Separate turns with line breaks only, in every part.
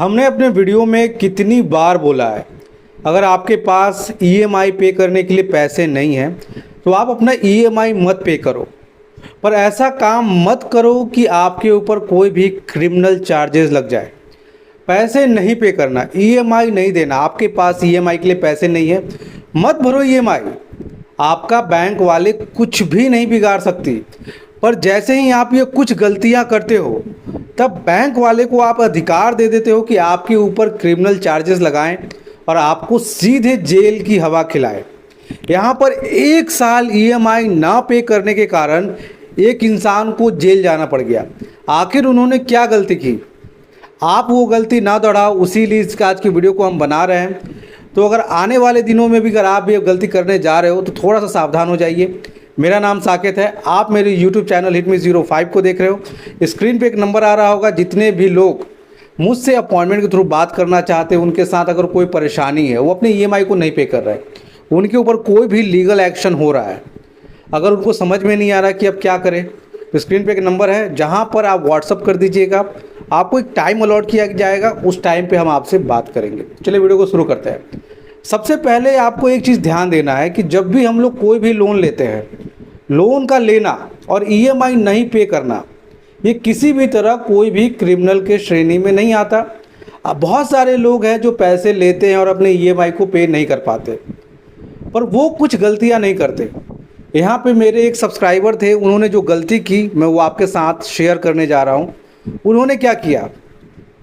हमने अपने वीडियो में कितनी बार बोला है, अगर आपके पास ईएमआई पे करने के लिए पैसे नहीं हैं तो आप अपना ईएमआई मत पे करो। पर ऐसा काम मत करो कि आपके ऊपर कोई भी क्रिमिनल चार्जेस लग जाए। पैसे नहीं पे करना, ईएमआई नहीं देना। आपके पास ईएमआई के लिए पैसे नहीं है, मत भरो ईएमआई। आपका बैंक वाले कुछ भी नहीं बिगाड़ सकती। पर जैसे ही आप ये कुछ गलतियां करते हो तब बैंक वाले को आप अधिकार दे देते हो कि आपके ऊपर क्रिमिनल चार्जेस लगाएं और आपको सीधे जेल की हवा खिलाएं। यहाँ पर 1 साल ईएमआई ना पे करने के कारण एक इंसान को जेल जाना पड़ गया। आखिर उन्होंने क्या गलती की? आप वो गलती ना दोहराओ, इसीलिए इसका आज की वीडियो को हम बना रहे हैं। तो अगर आने वाले दिनों में भी अगर आप भी गलती करने जा रहे हो तो थोड़ा सा सावधान हो जाइए। मेरा नाम साकेत है, आप मेरे YouTube चैनल हिट मी 05 को देख रहे हो। स्क्रीन पे एक नंबर आ रहा होगा। जितने भी लोग मुझसे अपॉइंटमेंट के थ्रू बात करना चाहते हैं, उनके साथ अगर कोई परेशानी है, वो अपने ईएमआई को नहीं पे कर रहे हैं, उनके ऊपर कोई भी लीगल एक्शन हो रहा है, अगर उनको समझ में नहीं आ रहा कि अब क्या करें, तो स्क्रीन पे एक नंबर है जहां पर आप व्हाट्सअप कर दीजिएगा। आपको एक टाइम अलॉट किया जाएगा, उस टाइम पे हम आपसे बात करेंगे। चलिए वीडियो को शुरू करते हैं। सबसे पहले आपको एक चीज़ ध्यान देना है कि जब भी हम लोग कोई भी लोन लेते हैं, लोन का लेना और ईएमआई नहीं पे करना, ये किसी भी तरह कोई भी क्रिमिनल के श्रेणी में नहीं आता। अब बहुत सारे लोग हैं जो पैसे लेते हैं और अपने ईएमआई को पे नहीं कर पाते, पर वो कुछ गलतियां नहीं करते। यहाँ पे मेरे एक सब्सक्राइबर थे, उन्होंने जो गलती की मैं वो आपके साथ शेयर करने जा रहा हूँ। उन्होंने क्या किया,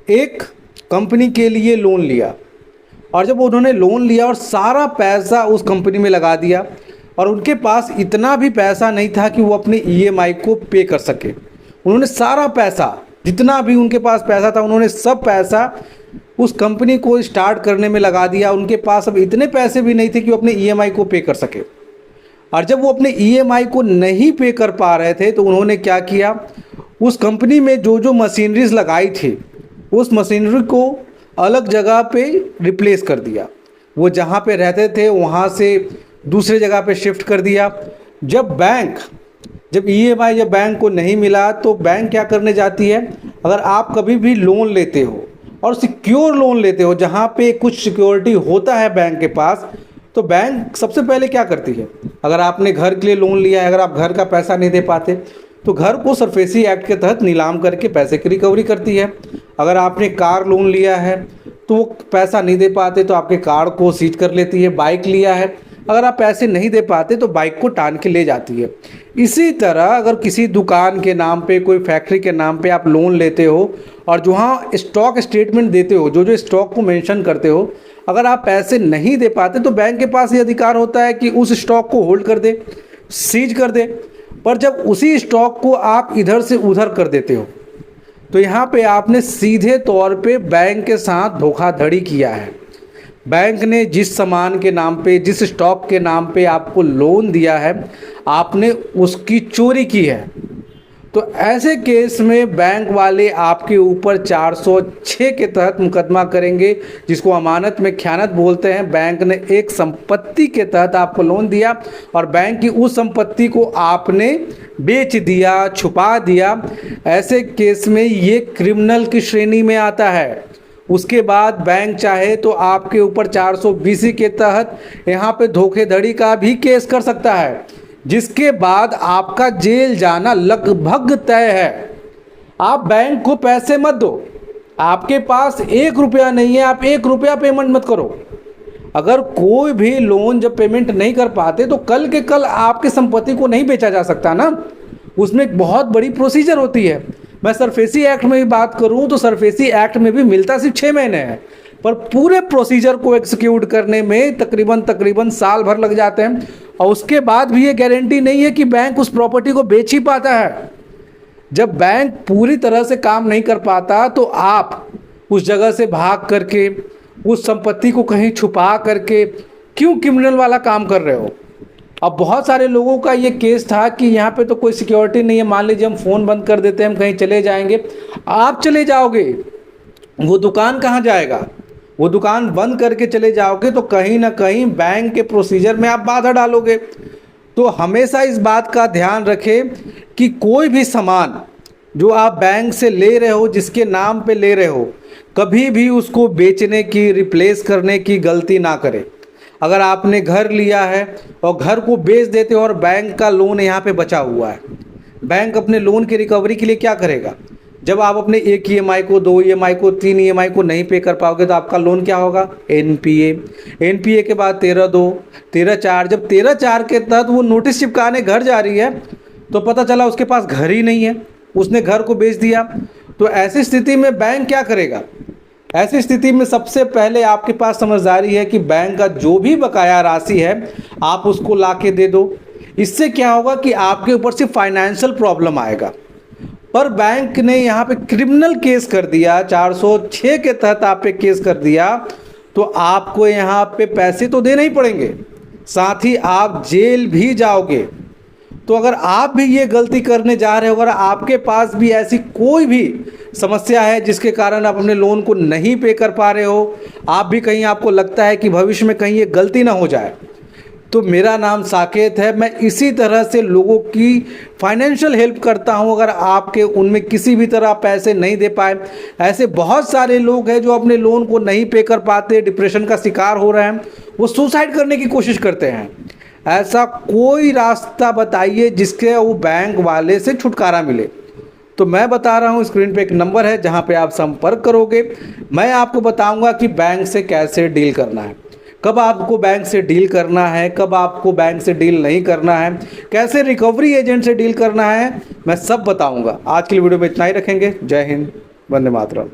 एक कंपनी के लिए लोन लिया और जब उन्होंने लोन लिया और सारा पैसा उस कंपनी में लगा दिया और उनके पास इतना भी पैसा नहीं था कि वो अपने ईएमआई को पे कर सके। उन्होंने सारा पैसा, जितना भी उनके पास पैसा था, उन्होंने सब पैसा उस कंपनी को स्टार्ट करने में लगा दिया। उनके पास अब इतने पैसे भी नहीं थे कि वो अपने ईएमआई को पे कर सके। और जब वो अपने ईएमआई को नहीं पे कर पा रहे थे तो उन्होंने क्या किया, उस कंपनी में जो जो मशीनरीज लगाई थी, उस मशीनरी को अलग जगह पे रिप्लेस कर दिया। वो जहाँ पे रहते थे वहाँ से दूसरे जगह पे शिफ्ट कर दिया। जब ईएमआई जब बैंक को नहीं मिला तो बैंक क्या करने जाती है, अगर आप कभी भी लोन लेते हो और सिक्योर लोन लेते हो जहाँ पे कुछ सिक्योरिटी होता है बैंक के पास, तो बैंक सबसे पहले क्या करती है, अगर आपने घर के लिए लोन लिया है, अगर आप घर का पैसा नहीं दे पाते तो घर को सरफेसी एक्ट के तहत नीलाम करके पैसे की रिकवरी करती है। अगर आपने कार लोन लिया है तो वो पैसा नहीं दे पाते तो आपके कार को सीज कर लेती है। बाइक लिया है, अगर आप पैसे नहीं दे पाते तो बाइक को टान के ले जाती है। इसी तरह अगर किसी दुकान के नाम पे, कोई फैक्ट्री के नाम पे आप लोन लेते हो और जहाँ स्टॉक स्टेटमेंट देते हो, जो जो स्टॉक को मेंशन करते हो, अगर आप पैसे नहीं दे पाते तो बैंक के पास ये अधिकार होता है कि उस स्टॉक को होल्ड कर दे, सीज कर दे। पर जब उसी स्टॉक को आप इधर से उधर कर देते हो तो यहाँ पे आपने सीधे तौर पे बैंक के साथ धोखाधड़ी किया है। बैंक ने जिस सामान के नाम पे, जिस स्टॉक के नाम पे आपको लोन दिया है, आपने उसकी चोरी की है। तो ऐसे केस में बैंक वाले आपके ऊपर 406 के तहत मुकदमा करेंगे, जिसको अमानत में ख़यानत बोलते हैं। बैंक ने एक संपत्ति के तहत आपको लोन दिया और बैंक की उस संपत्ति को आपने बेच दिया, छुपा दिया। ऐसे केस में ये क्रिमिनल की श्रेणी में आता है। उसके बाद बैंक चाहे तो आपके ऊपर 420 के तहत यहाँ पे धोखाधड़ी का भी केस कर सकता है, जिसके बाद आपका जेल जाना लगभग तय है। आप बैंक को पैसे मत दो, आपके पास 1 रुपया नहीं है, आप 1 रुपया पेमेंट मत करो। अगर कोई भी लोन जब पेमेंट नहीं कर पाते तो कल के कल आपकी संपत्ति को नहीं बेचा जा सकता ना, उसमें एक बहुत बड़ी प्रोसीजर होती है। मैं सरफेसी एक्ट में भी बात करूं तो सरफेसी एक्ट में भी मिलता सिर्फ 6 महीने है, पर पूरे प्रोसीजर को एग्जीक्यूट करने में तकरीबन साल भर लग जाते हैं। और उसके बाद भी ये गारंटी नहीं है कि बैंक उस प्रॉपर्टी को बेच ही पाता है। जब बैंक पूरी तरह से काम नहीं कर पाता तो आप उस जगह से भाग करके, उस संपत्ति को कहीं छुपा करके क्यों क्रिमिनल वाला काम कर रहे हो? अब बहुत सारे लोगों का ये केस था कि यहाँ पे तो कोई सिक्योरिटी नहीं है, मान लीजिए हम फ़ोन बंद कर देते हैं, हम कहीं चले जाएंगे, आप चले जाओगे, वो दुकान कहाँ जाएगा? वो दुकान बंद करके चले जाओगे तो कहीं ना कहीं बैंक के प्रोसीजर में आप बाधा डालोगे। तो हमेशा इस बात का ध्यान रखें कि कोई भी सामान जो आप बैंक से ले रहे हो, जिसके नाम पे ले रहे हो, कभी भी उसको बेचने की, रिप्लेस करने की गलती ना करें। अगर आपने घर लिया है और घर को बेच देते हो और बैंक का लोन यहाँ पे बचा हुआ है, बैंक अपने लोन की रिकवरी के लिए क्या करेगा? जब आप अपने एक ईएमआई को, दो ईएमआई को, तीन ईएमआई को नहीं पे कर पाओगे तो आपका लोन क्या होगा? एनपीए। एनपीए के बाद 13(2), 13(4). जब 13(4) के तहत वो नोटिस चिपकाने घर जा रही है तो पता चला उसके पास घर ही नहीं है, उसने घर को बेच दिया। तो ऐसी स्थिति में बैंक क्या करेगा? ऐसी स्थिति में सबसे पहले आपके पास समझदारी है कि बैंक का जो भी बकाया राशि है आप उसको ला के दे दो। इससे क्या होगा कि आपके ऊपर से फाइनेंशियल प्रॉब्लम आएगा। पर बैंक ने यहाँ पे क्रिमिनल केस कर दिया, 406 के तहत आप पे केस कर दिया, तो आपको यहाँ पे पैसे तो देने ही पड़ेंगे, साथ ही आप जेल भी जाओगे। तो अगर आप भी ये गलती करने जा रहे हो, अगर आपके पास भी ऐसी कोई भी समस्या है जिसके कारण आप अपने लोन को नहीं पे कर पा रहे हो, आप भी कहीं आपको लगता है कि भविष्य में कहीं ये गलती ना हो जाए, तो मेरा नाम साकेत है। मैं इसी तरह से लोगों की फाइनेंशियल हेल्प करता हूं। अगर आपके उनमें किसी भी तरह पैसे नहीं दे पाए, ऐसे बहुत सारे लोग हैं जो अपने लोन को नहीं पे कर पाते, डिप्रेशन का शिकार हो रहे हैं, वो सुसाइड करने की कोशिश करते हैं। ऐसा कोई रास्ता बताइए जिसके वो बैंक वाले से छुटकारा मिले। तो मैं बता रहा हूँ, स्क्रीन पे एक नंबर है जहाँ पे आप संपर्क करोगे, मैं आपको बताऊँगा कि बैंक से कैसे डील करना है, कब आपको बैंक से डील करना है, कब आपको बैंक से डील नहीं करना है, कैसे रिकवरी एजेंट से डील करना है, मैं सब बताऊंगा। आज की वीडियो में इतना ही रखेंगे। जय हिंद, वंदे मातरम।